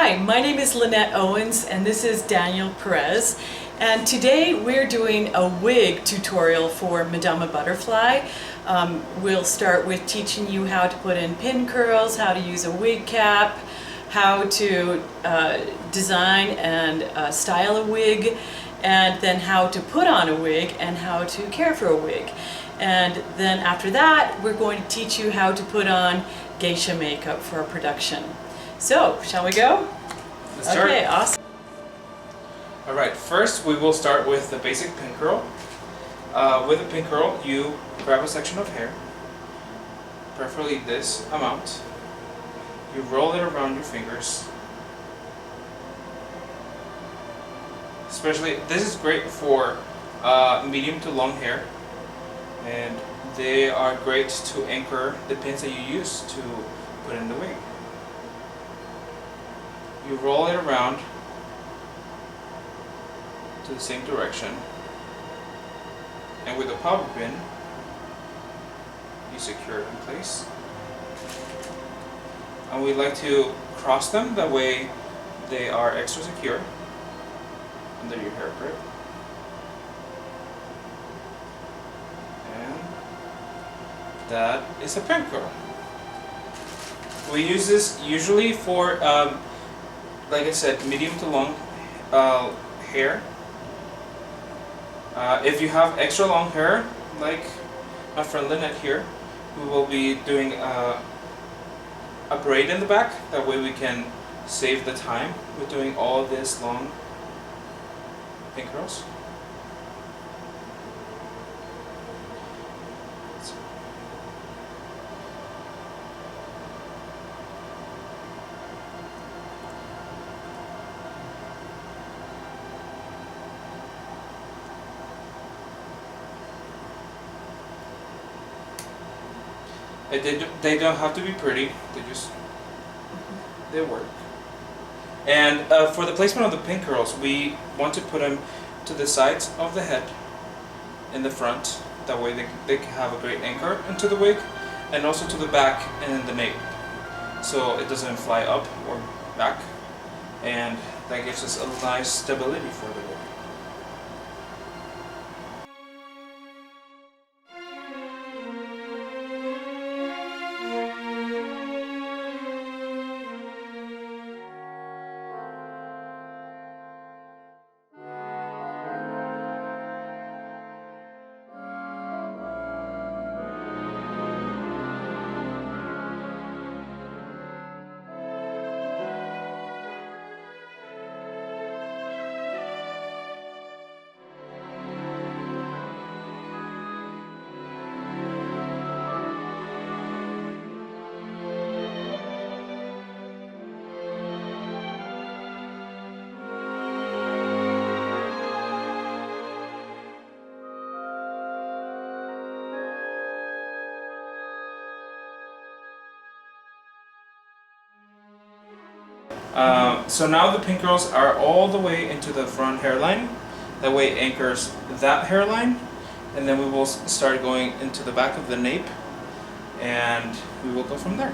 Hi, my name is Lynnette Owens and this is Daniel Perez, and today we're doing a wig tutorial for Madama Butterfly. We'll start with teaching you how to put in pin curls, how to use a wig cap, how to design and style a wig, and then how to put on a wig and how to care for a wig. And then after that, we're going to teach you how to put on geisha makeup for a production. So, shall we go? Let's start. Okay, awesome. Alright, first we will start with the basic pin curl. With a pin curl, you grab a section of hair, preferably this amount. You roll it around your fingers. Especially, this is great for medium to long hair, and they are great to anchor the pins that you use to put in the wig. You roll it around to the same direction, and with a bobby pin, you secure it in place. And we like to cross them, that way they are extra secure under your hair grip. And that is a pin curl. We use this usually for like I said, medium to long hair. If you have extra long hair, like my friend Lynnette here, we will be doing a braid in the back. That way we can save the time with doing all this long pin curls. They don't have to be pretty, they work. And for the placement of the pin curls, we want to put them to the sides of the head in the front. That way they can have a great anchor into the wig, and also to the back and the nape, so it doesn't fly up or back, and that gives us a nice stability for the wig. So now the pin curls are all the way into the front hairline. That way it anchors that hairline, and then we will start going into the back of the nape, and we will go from there.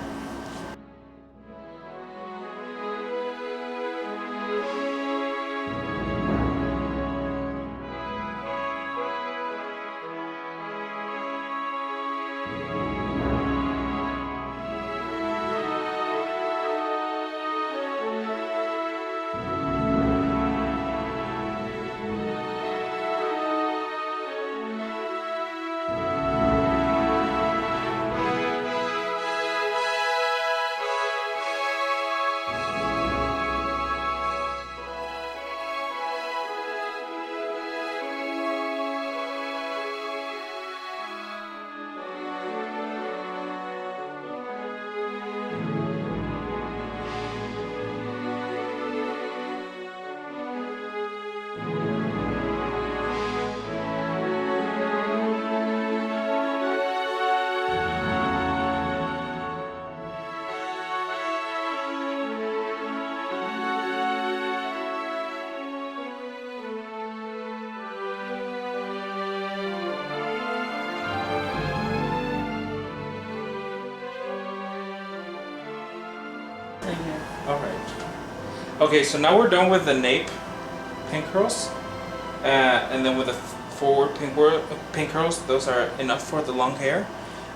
Okay, so now we're done with the nape pin curls, and then with the forward pin curls, those are enough for the long hair.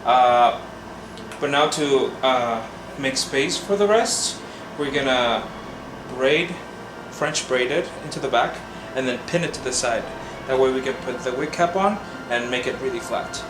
But now to make space for the rest, we're gonna French braid it into the back, and then pin it to the side. That way we can put the wig cap on and make it really flat.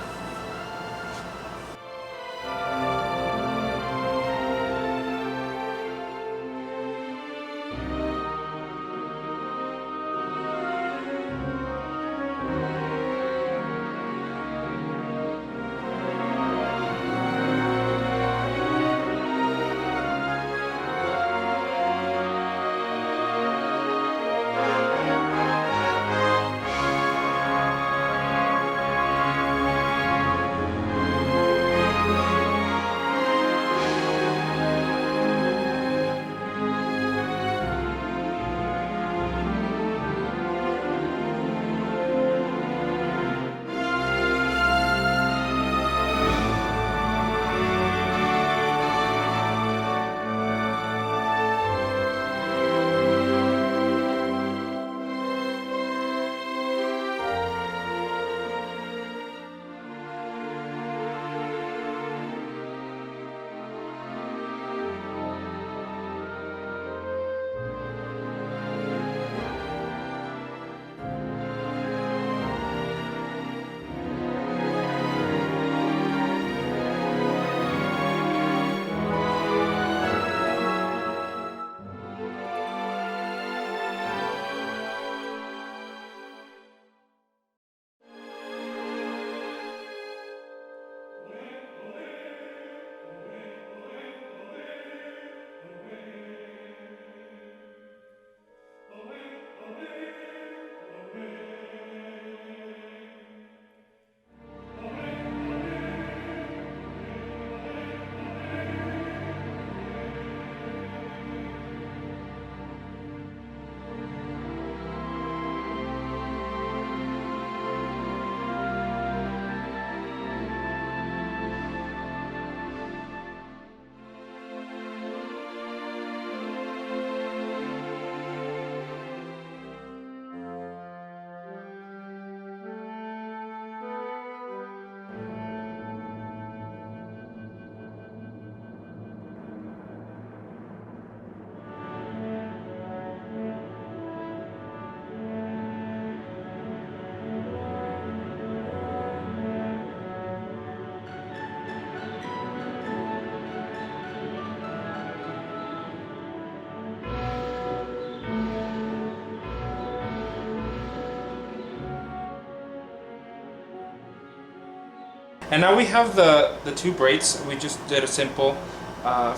And now we have the two braids. We just did a simple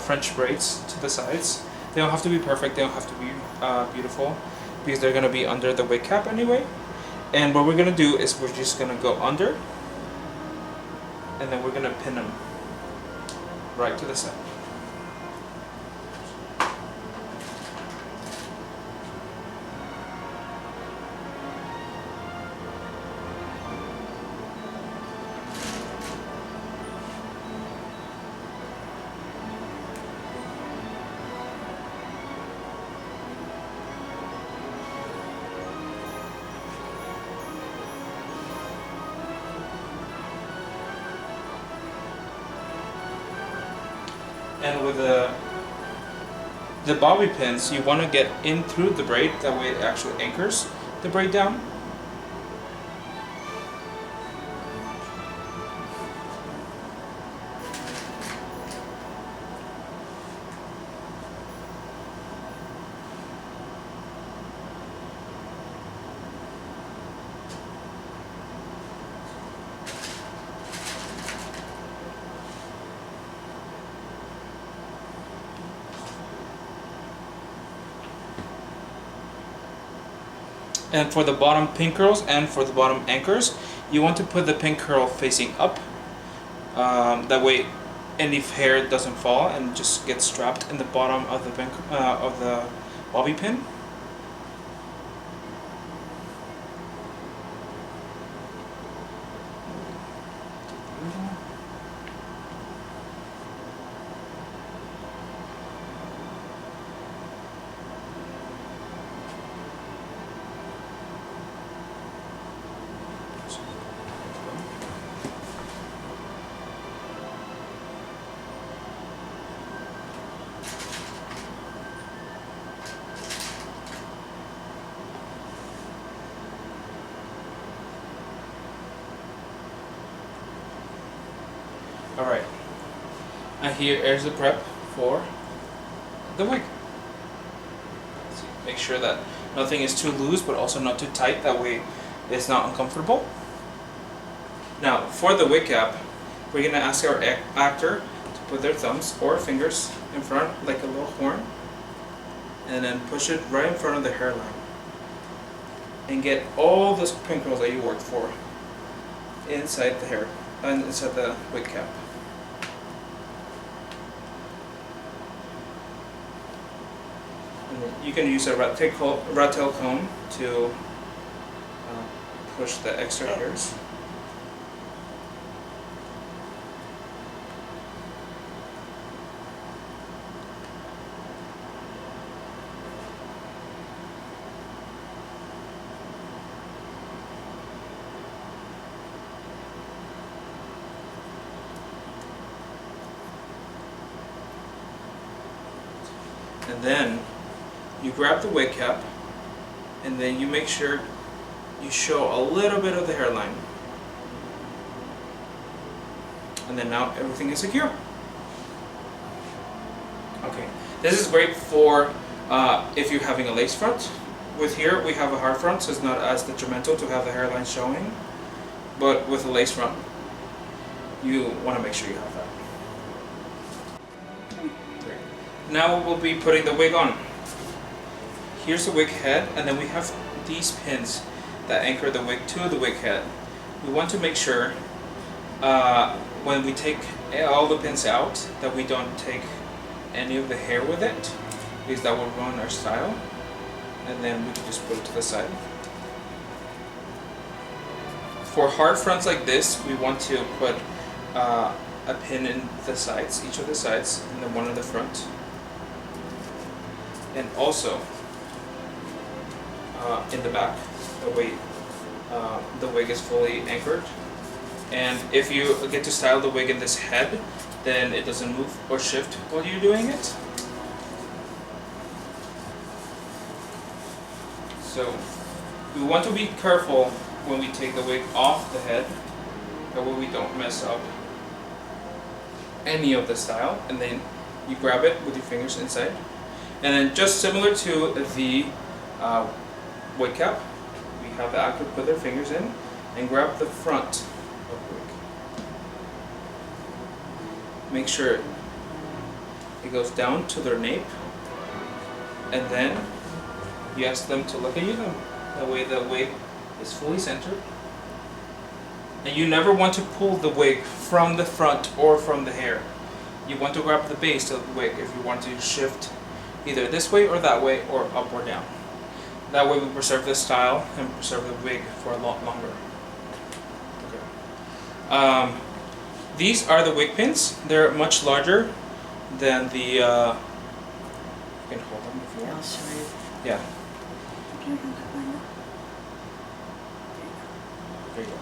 French braids to the sides. They don't have to be perfect, they don't have to be beautiful, because they're going to be under the wig cap anyway. And what we're going to do is we're just going to go under, and then we're going to pin them right to the side. And with the bobby pins, you want to get in through the braid, that way it actually anchors the braid down. And for the bottom pin curls and for the bottom anchors, you want to put the pin curl facing up. That way any hair doesn't fall and just gets trapped in the bottom of the bobby pin. Alright. And here's the prep for the wig. So make sure that nothing is too loose but also not too tight, that way it's not uncomfortable. Now for the wig cap, we're going to ask our actor to put their thumbs or fingers in front like a little horn and then push it right in front of the hairline and get all those pin curls that you worked for inside the hair and inside the wig cap. And then you can use a rat tail comb to push the extra hairs. And then you grab the wig cap and then you make sure you show a little bit of the hairline. And then now everything is secure. Okay, this is great for if you're having a lace front. With here we have a hard front, so it's not as detrimental to have the hairline showing. But with a lace front, you want to make sure you have that. Now we'll be putting the wig on. Here's the wig head, and then we have these pins that anchor the wig to the wig head. We want to make sure when we take all the pins out that we don't take any of the hair with it, because that will ruin our style. And then we can just put it to the side. For hard fronts like this, we want to put a pin in the sides, each of the sides, and then one in the front. And also in the back, that way the wig is fully anchored. And if you get to style the wig in this head, then it doesn't move or shift while you're doing it. So we want to be careful when we take the wig off the head, that way we don't mess up any of the style. And then you grab it with your fingers inside. And then just similar to the wig cap, we have the actor put their fingers in and grab the front of the wig. Make sure it goes down to their nape, and then you ask them to look at you. That way the wig is fully centered. And you never want to pull the wig from the front or from the hair. You want to grab the base of the wig if you want to shift either this way or that way, or up or down. That way we preserve the style and preserve the wig for a lot longer. Okay. These are the wig pins. They're much larger than the, you can hold them if you want. I'll show you. Yeah. There you go.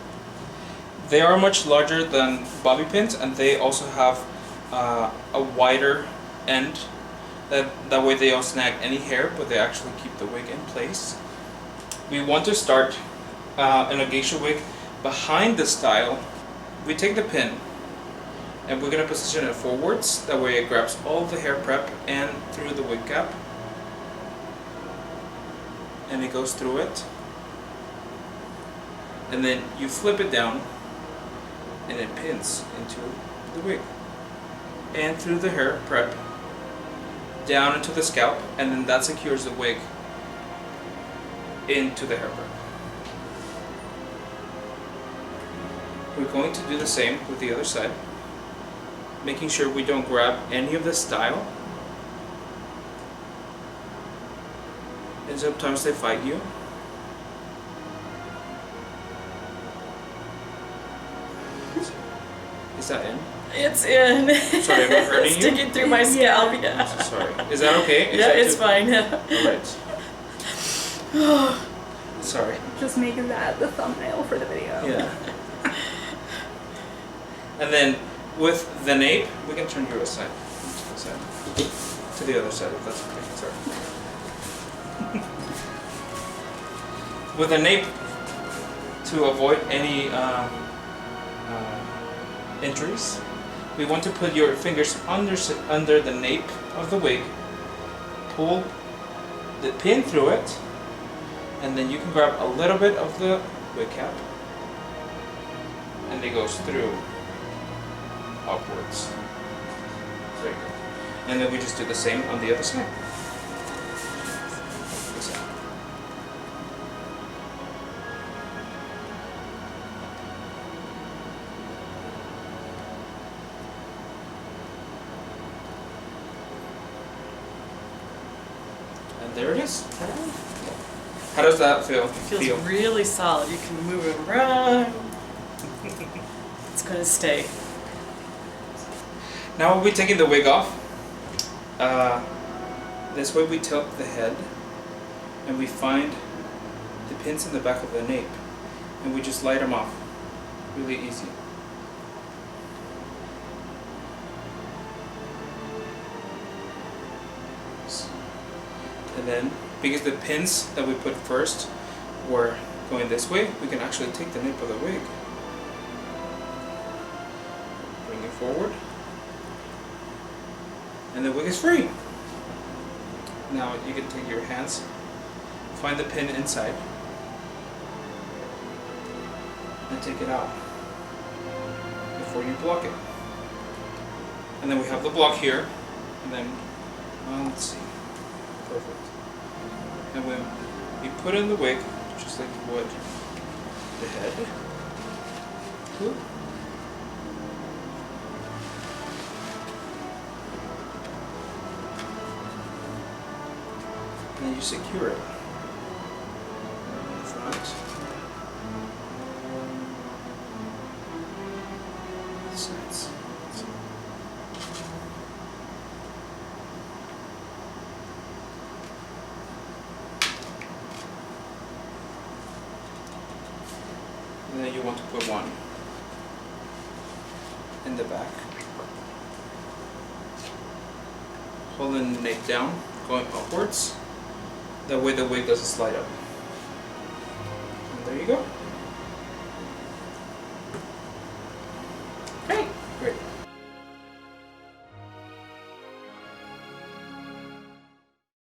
They are much larger than bobby pins, and they also have a wider end. That way they don't snag any hair, but they actually keep the wig in place. We want to start in a geisha wig behind the style. We take the pin and we're going to position it forwards. That way it grabs all the hair prep and through the wig cap. And it goes through it. And then you flip it down and it pins into the wig. And through the hair prep down into the scalp, and then that secures the wig into the hair prep. We're going to do the same with the other side, making sure we don't grab any of the style. And sometimes they fight you. Is that in? It's in. Sorry, am I hurting you? Sticking through my scalp, yeah. I'm so sorry. Is that okay? Yeah, it's fine. Alright. Sorry. Just making that the thumbnail for the video. Yeah. And then with the nape, we can turn you aside. To the other side, if that's okay. Sorry. With the nape, to avoid any injuries, we want to put your fingers under the nape of the wig, pull the pin through it, and then you can grab a little bit of the wig cap, and it goes through upwards. There you go. And then we just do the same on the other side. And there it is. How does that feel? It feels really solid. You can move it around. It's going to stay. Now we'll be taking the wig off. This way we tilt the head and we find the pins in the back of the nape and we just light them off. Really easy. And then, because the pins that we put first were going this way, we can actually take the nape of the wig. Bring it forward. And the wig is free. Now you can take your hands, find the pin inside, and take it out before you block it. And then we have the block here, and then, let's see, perfect. And when you put in the wig, just like you would the head, whoop. And then you secure it in front, sides. And then you want to put one in the back, holding the nape down, going upwards. That way the wig doesn't slide up. And there you go.